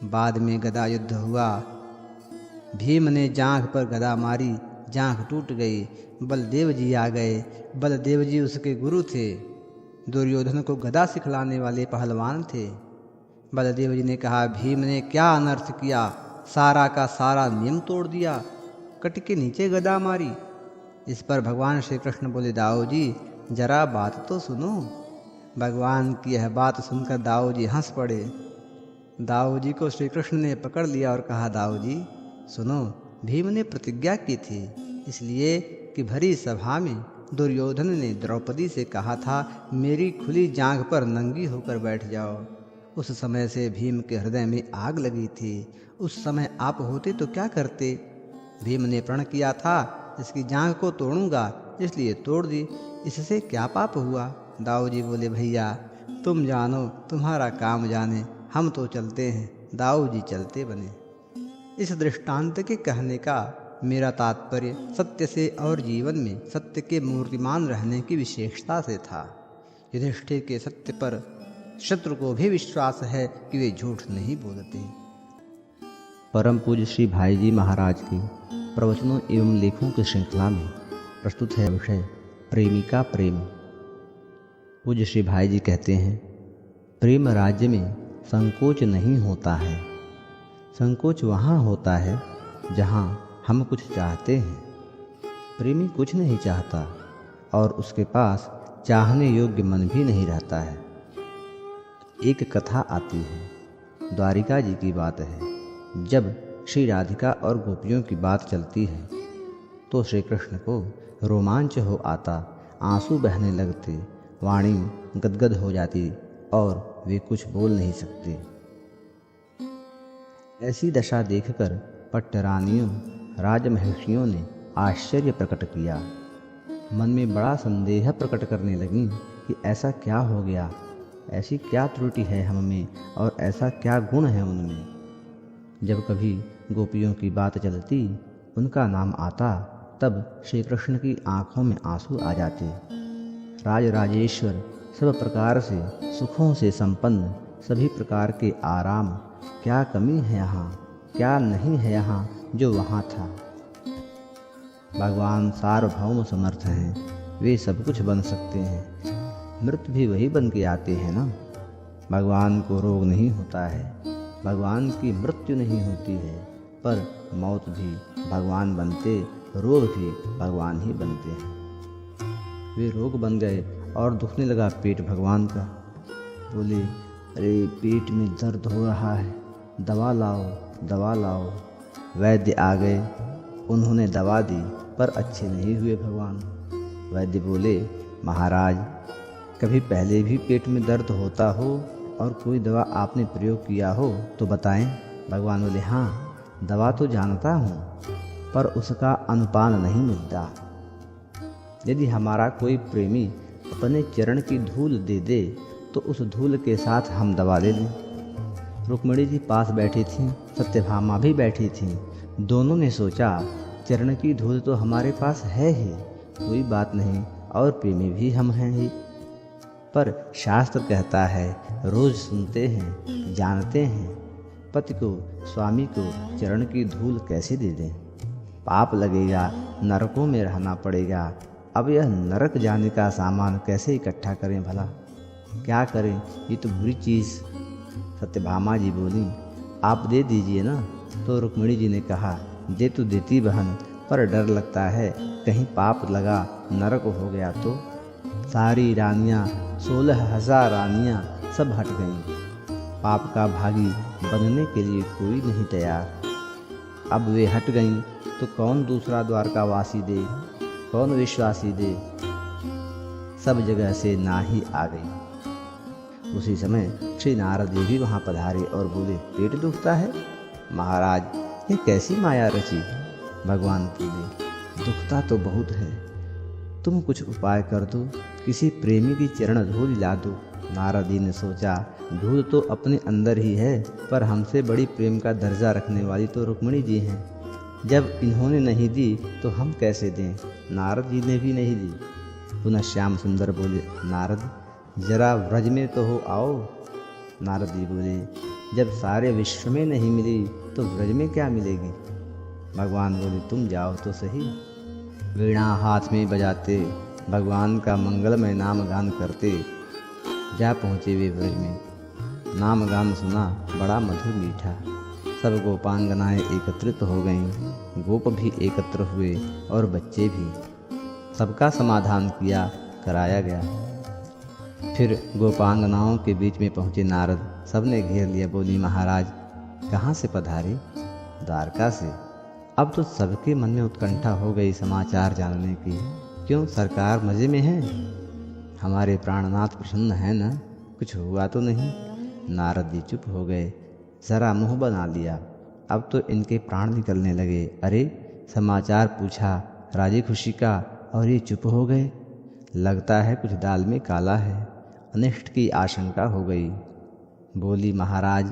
बाद में गदा युद्ध हुआ। भीम ने जांघ पर गदा मारी, जांघ टूट गई। बलदेव जी आ गए। बलदेव जी उसके गुरु थे, दुर्योधन को गदा सिखलाने वाले पहलवान थे। बलदेव जी ने कहा, भीम ने क्या अनर्थ किया, सारा का सारा नियम तोड़ दिया, कट के नीचे गदा मारी। इस पर भगवान श्री कृष्ण बोले, दाऊ जी जरा बात तो सुनो। भगवान की यह बात सुनकर दाऊ जी हंस पड़े। दाऊ जी को श्री कृष्ण ने पकड़ लिया और कहा, दाऊ जी सुनो, भीम ने प्रतिज्ञा की थी इसलिए कि भरी सभा में दुर्योधन ने द्रौपदी से कहा था, मेरी खुली जांघ पर नंगी होकर बैठ जाओ। उस समय से भीम के हृदय में आग लगी थी। उस समय आप होते तो क्या करते? भीम ने प्रण किया था इसकी जांघ को तोड़ूंगा, इसलिए तोड़ दी। इससे क्या पाप हुआ? दाऊ जी बोले, भैया तुम जानो, तुम्हारा काम जाने, हम तो चलते हैं। दाऊ जी चलते बने। इस दृष्टांत के कहने का मेरा तात्पर्य सत्य से और जीवन में सत्य के मूर्तिमान रहने की विशेषता से था। युधिष्ठिर के सत्य पर शत्रु को भी विश्वास है कि वे झूठ नहीं बोलते। परम पूज्य श्री भाई जी महाराज की प्रवचनों एवं लेखों की श्रृंखला में प्रस्तुत है विषय प्रेमिका प्रेम। पूज्य श्री भाई जी कहते हैं, प्रेम राज्य में संकोच नहीं होता है। संकोच वहाँ होता है जहाँ हम कुछ चाहते हैं। प्रेमी कुछ नहीं चाहता और उसके पास चाहने योग्य मन भी नहीं रहता है। एक कथा आती है, द्वारिका जी की बात है। जब श्री राधिका और गोपियों की बात चलती है तो श्री कृष्ण को रोमांच हो आता, आंसू बहने लगते, वाणी गदगद हो जाती और वे कुछ बोल नहीं सकते। ऐसी दशा देखकर पट्टरानियों, राजमहिषियों ने आश्चर्य प्रकट किया। मन में बड़ा संदेह प्रकट करने लगी कि ऐसा क्या हो गया, ऐसी क्या त्रुटि है हम में और ऐसा क्या गुण है उनमें। जब कभी गोपियों की बात चलती, उनका नाम आता, तब श्री कृष्ण की आंखों में आंसू आ जाते। राज राजेश्वर, सब प्रकार से सुखों से संपन्न, सभी प्रकार के आराम, क्या कमी है यहाँ, क्या नहीं है यहाँ जो वहाँ था। भगवान सार्वभौम समर्थ हैं, वे सब कुछ बन सकते हैं। मृत भी वही बन के आते हैं ना। भगवान को रोग नहीं होता है, भगवान की मृत्यु नहीं होती है, पर मौत भी भगवान बनते, रोग भी भगवान ही बनते हैं। वे रोग बन गए और दुखने लगा पेट भगवान का। बोले, अरे पेट में दर्द हो रहा है, दवा लाओ दवा लाओ। वैद्य आ गए, उन्होंने दवा दी पर अच्छे नहीं हुए भगवान। वैद्य बोले, महाराज कभी पहले भी पेट में दर्द होता हो और कोई दवा आपने प्रयोग किया हो तो बताएं। भगवान बोले, हाँ दवा तो जानता हूँ पर उसका अनुपान नहीं मिलता। यदि हमारा कोई प्रेमी अपने चरण की धूल दे दे तो उस धूल के साथ हम दवा ले लें। रुक्मिणी जी पास बैठी थीं, सत्यभामा भी बैठी थीं। दोनों ने सोचा, चरण की धूल तो हमारे पास है ही, कोई बात नहीं, और प्रेमी भी हम हैं ही। पर शास्त्र कहता है, रोज सुनते हैं, जानते हैं, पति को स्वामी को चरण की धूल कैसे दे दें, पाप लगेगा, नरकों में रहना पड़ेगा। अब यह नरक जाने का सामान कैसे इकट्ठा करें भला, क्या करें, ये तो बुरी चीज़। सत्यभामा जी बोली, आप दे दीजिए ना। तो रुक्मिणी जी ने कहा, दे तो देती बहन, पर डर लगता है कहीं पाप लगा, नरक हो गया तो। सारी रानियां, 16,000 रानियां सब हट गईं। पाप का भागी बनने के लिए कोई नहीं तैयार। अब वे हट गईं तो कौन दूसरा द्वारकावासी दे, कौन विश्वासी दे। सब जगह से ना ही आ गई। उसी समय श्री नारद जी भी वहाँ पधारे और बोले, पेट दुखता है महाराज, ये कैसी माया रची। भगवान बोले, दुखता तो बहुत है, तुम कुछ उपाय कर दो, किसी प्रेमी की चरण धूल ला दो। नारद जी ने सोचा, धूल तो अपने अंदर ही है, पर हमसे बड़ी प्रेम का दर्जा रखने वाली तो रुक्मिणी जी हैं। जब इन्होंने नहीं दी तो हम कैसे दें। नारद जी ने भी नहीं दी। पुनः श्याम सुंदर बोले, नारद जरा व्रज में तो हो आओ। नारद जी बोले, जब सारे विश्व में नहीं मिली तो व्रज में क्या मिलेगी। भगवान बोले, तुम जाओ तो सही। वीणा हाथ में बजाते, भगवान का मंगलमय नाम गान करते जा पहुँचे वे व्रज में। नाम गान सुना बड़ा मधुर मीठा। सब गोपांगनाएं एकत्रित हो गईं, गोप भी एकत्र हुए और बच्चे भी। सबका समाधान किया, कराया गया। फिर गोपांगनाओं के बीच में पहुँचे नारद, सबने घेर लिया। बोली, महाराज कहाँ से पधारे। द्वारका से। अब तो सबके मन में उत्कंठा हो गई समाचार जानने की। क्यों सरकार मज़े में है, हमारे प्राणनाथ प्रसन्न है ना, कुछ हुआ तो नहीं। नारद जी चुप हो गए, जरा मुंह बना लिया। अब तो इनके प्राण निकलने लगे। अरे समाचार पूछा राजी खुशी का और ये चुप हो गए। लगता है कुछ दाल में काला है, अनिष्ट की आशंका हो गई। बोली, महाराज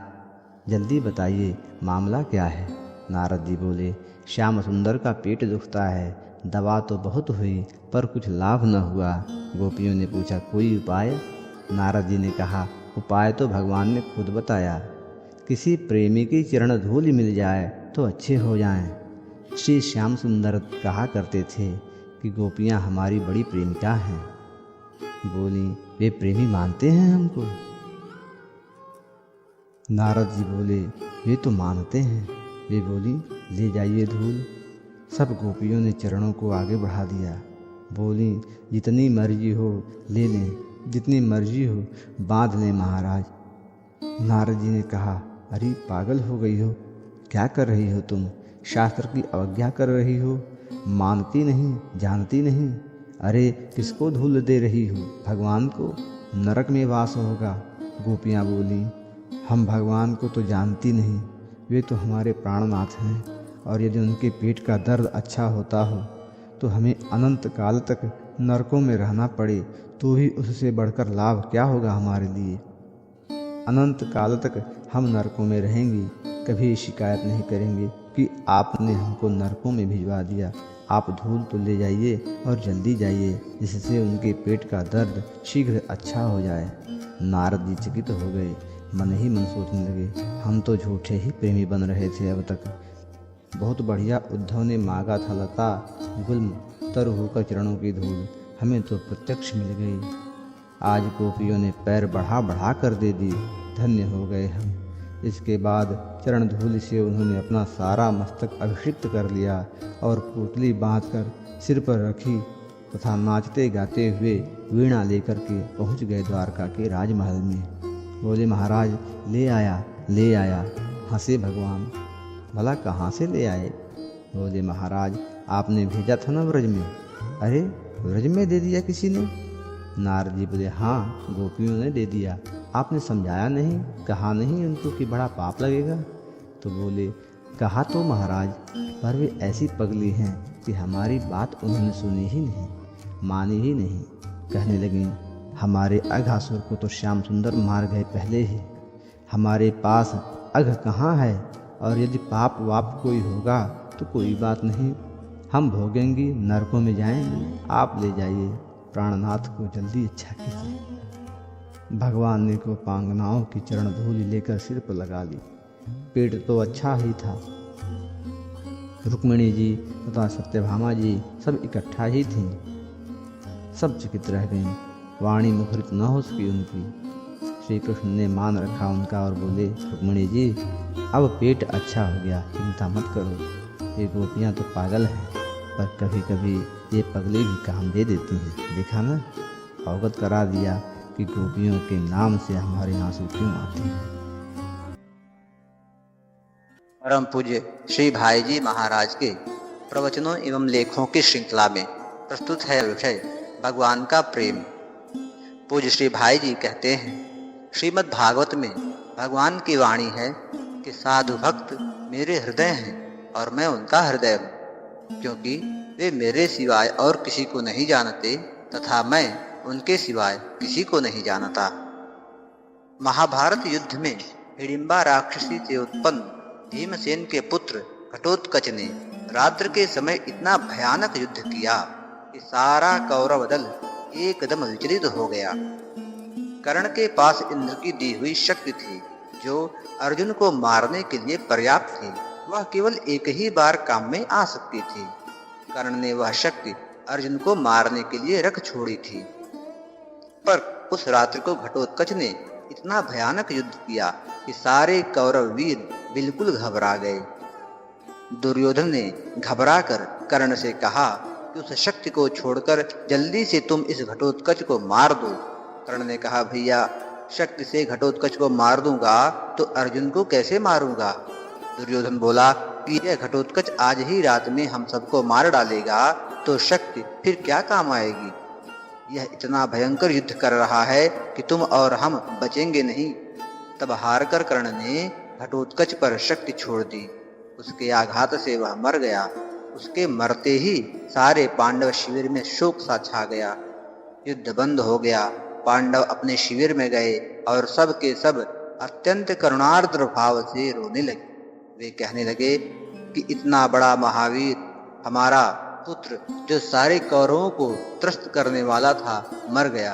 जल्दी बताइए मामला क्या है। नारद जी बोले, श्याम सुंदर का पेट दुखता है, दवा तो बहुत हुई पर कुछ लाभ न हुआ। गोपियों ने पूछा, कोई उपाय। नारद जी ने कहा, उपाय तो भगवान ने खुद बताया। किसी प्रेमी की चरण धूल मिल जाए तो अच्छे हो जाएं। श्री श्याम सुंदर कहा करते थे कि गोपियाँ हमारी बड़ी प्रेमिका हैं। बोली, वे प्रेमी मानते हैं हमको? नारद जी बोले, वे तो मानते हैं। वे बोली, ले जाइए धूल। सब गोपियों ने चरणों को आगे बढ़ा दिया। बोली, जितनी मर्जी हो ले लें, जितनी मर्जी हो बांध लें महाराज। नारद जी ने कहा, अरे पागल हो गई हो, क्या कर रही हो तुम? शास्त्र की अवज्ञा कर रही हो, मानती नहीं, जानती नहीं। अरे किसको धूल दे रही हो? भगवान को, नरक में वास होगा। गोपियाँ बोली, हम भगवान को तो जानती नहीं, वे तो हमारे प्राणनाथ हैं, और यदि उनके पेट का दर्द अच्छा होता हो तो हमें अनंत काल तक नरकों में रहना पड़े तो भी उससे बढ़कर लाभ क्या होगा हमारे लिए। अनंत काल तक हम नरकों में रहेंगे, कभी शिकायत नहीं करेंगे कि आपने हमको नरकों में भिजवा दिया। आप धूल तो ले जाइए और जल्दी जाइए, जिससे उनके पेट का दर्द शीघ्र अच्छा हो जाए। नारद जी चकित हो गए, मन ही मन सोचने लगे, हम तो झूठे ही प्रेमी बन रहे थे अब तक। बहुत बढ़िया उद्धव ने मांगा था लता गुल्म तर होकर चरणों की धूल, हमें तो प्रत्यक्ष मिल गई। आज गोपियों ने पैर बढ़ा बढ़ा कर दे दी, धन्य हो गए हम। इसके बाद चरण धूल से उन्होंने अपना सारा मस्तक अभिषिक्त कर लिया और पोटली बांधकर सिर पर रखी तथा नाचते गाते हुए वीणा लेकर के पहुंच गए द्वारका के राजमहल में। बोले, महाराज ले आया, ले आया। हंसे भगवान, भला कहाँ से ले आए? बोले, महाराज आपने भेजा था ना व्रज में। अरे व्रज में दे दिया किसी ने? नारद जी बोले, हाँ गोपियों ने दे दिया। आपने समझाया नहीं, कहा नहीं उनको कि बड़ा पाप लगेगा? तो बोले, कहा तो महाराज, पर वे ऐसी पगली हैं कि हमारी बात उन्होंने सुनी ही नहीं, मानी ही नहीं। कहने लगी, हमारे अघासुर को तो श्याम सुंदर मार गए पहले ही, हमारे पास अघ कहाँ है? और यदि पाप वाप कोई होगा तो कोई बात नहीं, हम भोगेंगी, नरकों में जाएंगे। आप ले जाइए, प्राणनाथ को जल्दी अच्छा कीजिए। भगवान ने को पांगनाओं की चरण धूलि लेकर सिर पर लगा ली। पेट तो अच्छा ही था। रुक्मिणी जी तथा सत्यभामा जी सब इकट्ठा ही थीं। सब चकित रह गईं, वाणी मुखरित न हो सकी उनकी। श्री कृष्ण ने मान रखा उनका और बोले, रुक्मिणी जी अब पेट अच्छा हो गया, चिंता मत करो। ये गोपियाँ तो पागल हैं, पर कभी कभी ये पगले भी काम दे देती हैं। देखा ना, अवगत करा दिया कि गोपियों के नाम से हमारे आंसू क्यों आते हैं। परम पूज्य श्री भाई जी महाराज के प्रवचनों एवं लेखों की श्रृंखला में प्रस्तुत है विषय भगवान का प्रेम। पूज्य श्री भाई जी कहते हैं, श्रीमद् भागवत में भगवान की वाणी है कि साधु भक्त मेरे हृदय हैं और मैं उनका हृदय हूँ, क्योंकि वे मेरे सिवाय और किसी को नहीं जानते तथा मैं उनके सिवाय किसी को नहीं जानता। महाभारत युद्ध में हिडिंबा राक्षसी से उत्पन्न भीमसेन के पुत्र घटोत्कच ने रात्र के समय इतना भयानक युद्ध किया कि सारा कौरव दल एकदम विचलित हो गया। कर्ण के पास इंद्र की दी हुई शक्ति थी जो अर्जुन को मारने के लिए पर्याप्त थी। वह केवल एक ही बार काम में आ सकती थी। कर्ण ने वह शक्ति अर्जुन को मारने के लिए रख छोड़ी थी, पर उस रात्रि को घटोत्कच ने इतना भयानक युद्ध किया कि सारे कौरव वीर बिल्कुल घबरा गए। दुर्योधन ने घबरा कर कर्ण से कहा कि उस शक्ति को छोड़कर जल्दी से तुम इस घटोत्कच को मार दो। कर्ण ने कहा, भैया शक्ति से घटोत्कच को मार दूंगा तो अर्जुन को कैसे मारूंगा? दुर्योधन बोला कि यह घटोत्कच आज ही रात में हम सबको मार डालेगा तो शक्ति फिर क्या काम आएगी? यह इतना भयंकर युद्ध कर रहा है कि तुम और हम बचेंगे नहीं। तब हारकर कर्ण ने घटोत्कच पर शक्ति छोड़ दी। उसके आघात से वह मर गया। उसके मरते ही सारे पांडव शिविर में शोक सा छा गया। युद्ध बंद हो गया। पांडव अपने शिविर में गए और सब के सब अत्यंत करुणार्द्र भाव से रोने लगे। वे कहने लगे कि इतना बड़ा महावीर हमारा पुत्र जो सारे कौरवों को त्रस्त करने वाला था मर गया।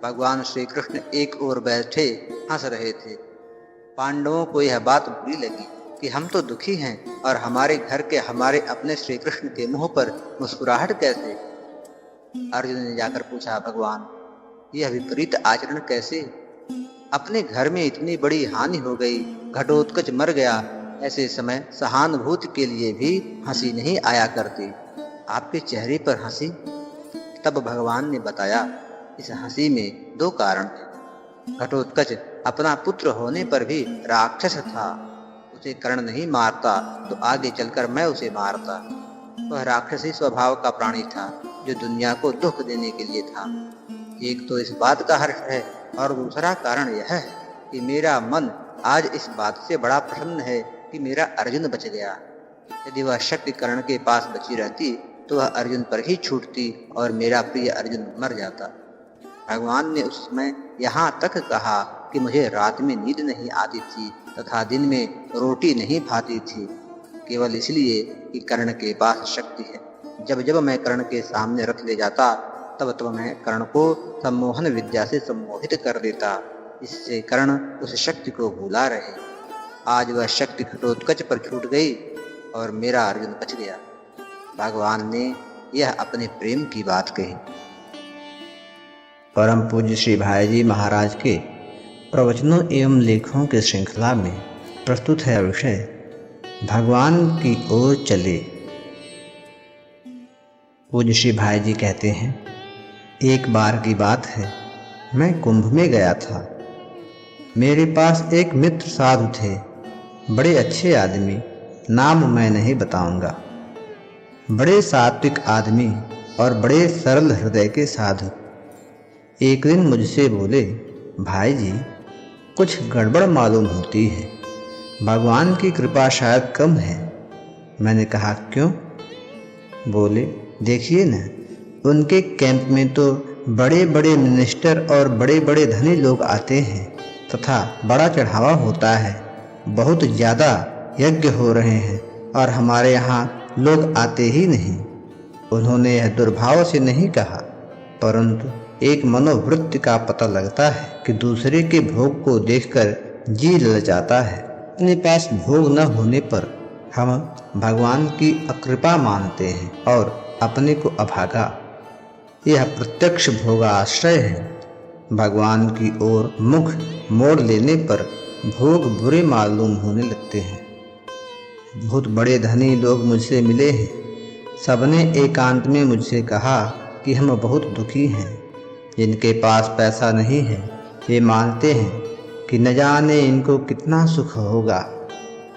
भगवान श्री कृष्ण एक ओर बैठे हंस रहे थे। पांडवों को यह बात बुरी लगी कि हम तो दुखी हैं और हमारे घर के हमारे अपने श्री कृष्ण के मुंह पर मुस्कुराहट कैसे। अर्जुन ने जाकर पूछा, भगवान यह विपरीत आचरण कैसे? अपने घर में इतनी बड़ी हानि हो गई, घटोत्कच मर गया, ऐसे समय सहानुभूति के लिए भी हंसी नहीं आया करती, आपके चेहरे पर हंसी? तब भगवान ने बताया, इस हंसी में दो कारण थे। घटोत्कच अपना पुत्र होने पर भी राक्षस था, उसे कर्ण नहीं मारता तो आगे चलकर मैं उसे मारता। वह राक्षसी स्वभाव का प्राणी था जो दुनिया को दुख देने के लिए था। एक तो इस बात का हर्ष है और दूसरा कारण यह है कि मेरा मन आज इस बात से बड़ा प्रसन्न है कि मेरा अर्जुन बच गया। यदि वह शक्ति कर्ण के पास बची रहती तो वह अर्जुन पर ही छूटती और मेरा प्रिय अर्जुन मर जाता। भगवान ने उस समय यहाँ तक कहा कि मुझे रात में नींद नहीं आती थी तथा दिन में रोटी नहीं भाती थी, केवल इसलिए कि कर्ण के पास शक्ति है। जब जब मैं कर्ण के सामने रख ले जाता तब तब मैं कर्ण को सम्मोहन विद्या से सम्मोहित कर देता, इससे कर्ण उस शक्ति को भुला रहे। आज वह शक्ति घटोत्कच पर छूट गई और मेरा अर्जुन बच गया। भगवान ने यह अपने प्रेम की बात कही। परम पूज्य श्री भाई जी महाराज के प्रवचनों एवं लेखों की श्रृंखला में प्रस्तुत है विषय भगवान की ओर चले। पूज्य श्री भाई जी कहते हैं, एक बार की बात है, मैं कुंभ में गया था। मेरे पास एक मित्र साधु थे, बड़े अच्छे आदमी, नाम मैं नहीं बताऊंगा। बड़े सात्विक आदमी और बड़े सरल हृदय के साधु। एक दिन मुझसे बोले, भाई जी कुछ गड़बड़ मालूम होती है, भगवान की कृपा शायद कम है। मैंने कहा क्यों? बोले, देखिए न, उनके कैंप में तो बड़े बड़े मिनिस्टर और बड़े बड़े धनी लोग आते हैं तथा बड़ा चढ़ावा होता है, बहुत ज़्यादा यज्ञ हो रहे हैं और हमारे यहाँ लोग आते ही नहीं। उन्होंने यह दुर्भाव से नहीं कहा, परंतु एक मनोवृत्ति का पता लगता है कि दूसरे के भोग को देखकर जी ललचाता है। अपने पास भोग न होने पर हम भगवान की अकृपा मानते हैं और अपने को अभागा। यह प्रत्यक्ष भोगाश्रय है। भगवान की ओर मुख मोड़ लेने पर भोग बुरे मालूम होने लगते हैं। बहुत बड़े धनी लोग मुझसे मिले हैं, सबने एकांत में मुझसे कहा कि हम बहुत दुखी हैं। जिनके पास पैसा नहीं है ये मानते हैं कि न जाने इनको कितना सुख होगा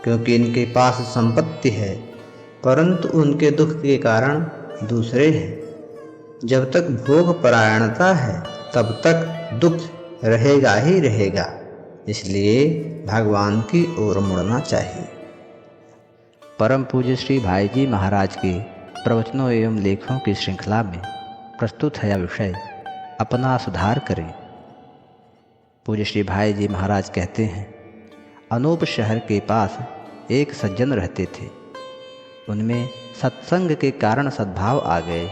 क्योंकि इनके पास संपत्ति है, परंतु उनके दुख के कारण दूसरे हैं। जब तक भोग परायणता है तब तक दुख रहेगा ही रहेगा, इसलिए भगवान की ओर मुड़ना चाहिए। परम पूज्य श्री भाई जी महाराज के प्रवचनों एवं लेखों की श्रृंखला में प्रस्तुत है यह विषय अपना सुधार करें। पूज्य श्री भाई जी महाराज कहते हैं, अनूप शहर के पास एक सज्जन रहते थे। उनमें सत्संग के कारण सद्भाव आ गए।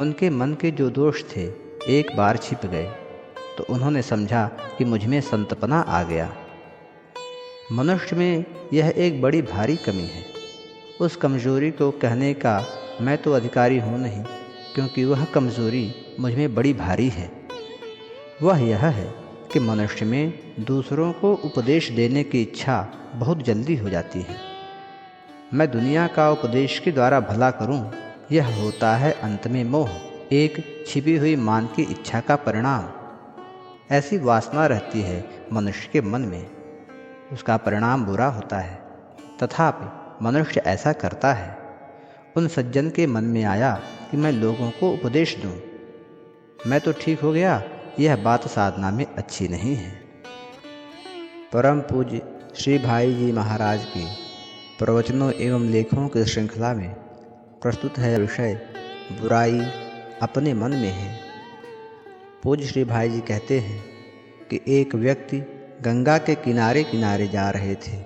उनके मन के जो दोष थे एक बार छिप गए तो उन्होंने समझा कि मुझ में संतपना आ गया। मनुष्य में यह एक बड़ी भारी कमी है। उस कमजोरी को कहने का मैं तो अधिकारी हूँ नहीं, क्योंकि वह कमजोरी मुझ में बड़ी भारी है। वह यह है कि मनुष्य में दूसरों को उपदेश देने की इच्छा बहुत जल्दी हो जाती है। मैं दुनिया का उपदेश के द्वारा भला करूं, यह होता है अंत में मोह, एक छिपी हुई मान की इच्छा का परिणाम। ऐसी वासना रहती है मनुष्य के मन में, उसका परिणाम बुरा होता है, तथापि मनुष्य ऐसा करता है। उन सज्जन के मन में आया कि मैं लोगों को उपदेश दूं। मैं तो ठीक हो गया, यह बात साधना में अच्छी नहीं है। परम पूज्य श्री भाई जी महाराज की प्रवचनों एवं लेखों की श्रृंखला में प्रस्तुत है विषय बुराई अपने मन में है। पूज्य श्री भाई जी कहते हैं कि एक व्यक्ति गंगा के किनारे किनारे जा रहे थे।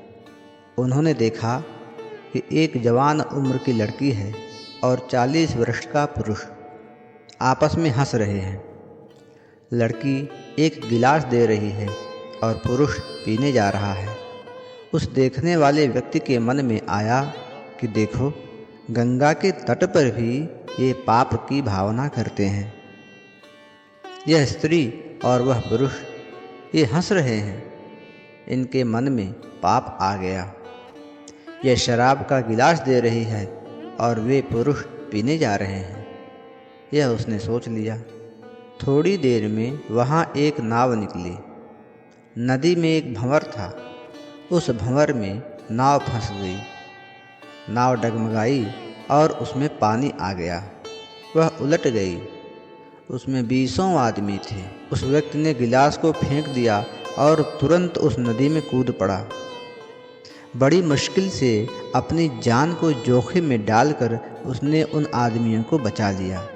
उन्होंने देखा कि एक जवान उम्र की लड़की है और 40 वर्ष का पुरुष आपस में हंस रहे हैं। लड़की एक गिलास दे रही है और पुरुष पीने जा रहा है। उस देखने वाले व्यक्ति के मन में आया कि देखो, गंगा के तट पर भी ये पाप की भावना करते हैं। यह स्त्री और वह पुरुष ये हंस रहे हैं, इनके मन में पाप आ गया। यह शराब का गिलास दे रही है और वे पुरुष पीने जा रहे हैं, यह उसने सोच लिया। थोड़ी देर में वहाँ एक नाव निकली। नदी में एक भंवर था, उस भंवर में नाव फंस गई। नाव डगमगाई और उसमें पानी आ गया। वह उलट गई। उसमें 20 आदमी थे। उस व्यक्ति ने गिलास को फेंक दिया और तुरंत उस नदी में कूद पड़ा। बड़ी मुश्किल से अपनी जान को जोखिम में डालकर उसने उन आदमियों को बचा लिया।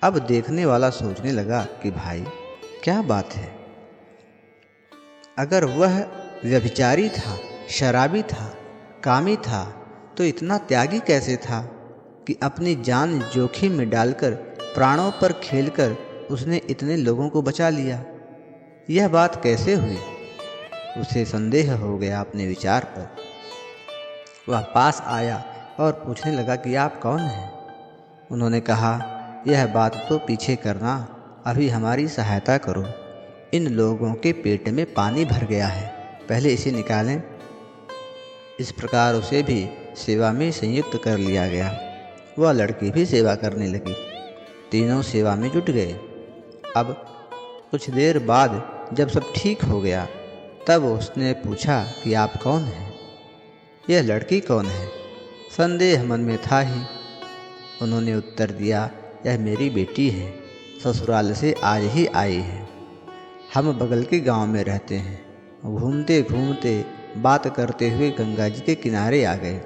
अब देखने वाला सोचने लगा कि भाई क्या बात है, अगर वह व्यभिचारी था, शराबी था, कामी था, तो इतना त्यागी कैसे था कि अपनी जान जोखिम में डालकर प्राणों पर खेलकर उसने इतने लोगों को बचा लिया। यह बात कैसे हुई? उसे संदेह हो गया अपने विचार पर। वह पास आया और पूछने लगा कि आप कौन हैं? उन्होंने कहा, यह बात तो पीछे करना, अभी हमारी सहायता करो। इन लोगों के पेट में पानी भर गया है, पहले इसे निकालें। इस प्रकार उसे भी सेवा में संयुक्त कर लिया गया। वह लड़की भी सेवा करने लगी। तीनों सेवा में जुट गए। अब कुछ देर बाद जब सब ठीक हो गया, तब उसने पूछा कि आप कौन हैं? यह लड़की कौन है? संदेह मन में था ही। उन्होंने उत्तर दिया, यह मेरी बेटी है, ससुराल से आज ही आई है। हम बगल के गांव में रहते हैं। घूमते घूमते बात करते हुए गंगा जी के किनारे आ गए।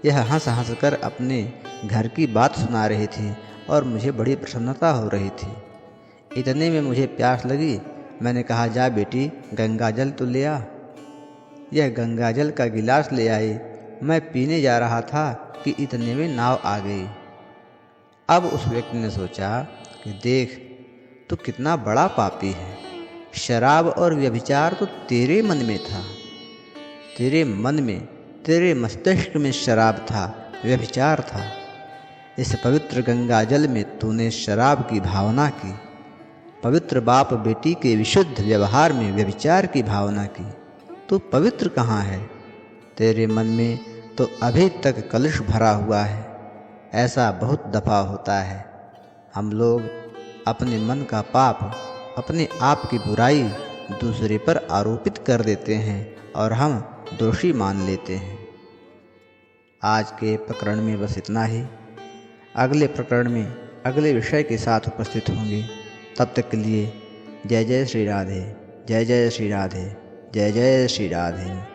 यह हंस हंस कर अपने घर की बात सुना रही थी और मुझे बड़ी प्रसन्नता हो रही थी। इतने में मुझे प्यास लगी। मैंने कहा, जा बेटी, गंगा जल तो ले आ। यह गंगा जल का गिलास ले आई। मैं पीने जा रहा था कि इतने में नाव आ गई। अब उस व्यक्ति ने सोचा कि देख, तू कितना बड़ा पापी है। शराब और व्यभिचार तो तेरे मन में था, तेरे मन में, तेरे मस्तिष्क में शराब था, व्यभिचार था। इस पवित्र गंगा जल में तूने शराब की भावना की, पवित्र बाप बेटी के विशुद्ध व्यवहार में व्यभिचार की भावना की। तू पवित्र कहाँ है? तेरे मन में तो अभी तक कलुष भरा हुआ है। ऐसा बहुत दफ़ा होता है। हम लोग अपने मन का पाप, अपने आप की बुराई दूसरे पर आरोपित कर देते हैं और हम दोषी मान लेते हैं। आज के प्रकरण में बस इतना ही। अगले प्रकरण में अगले विषय के साथ उपस्थित होंगे। तब तक के लिए जय जय श्री राधे, जय जय श्री राधे, जय जय श्री राधे।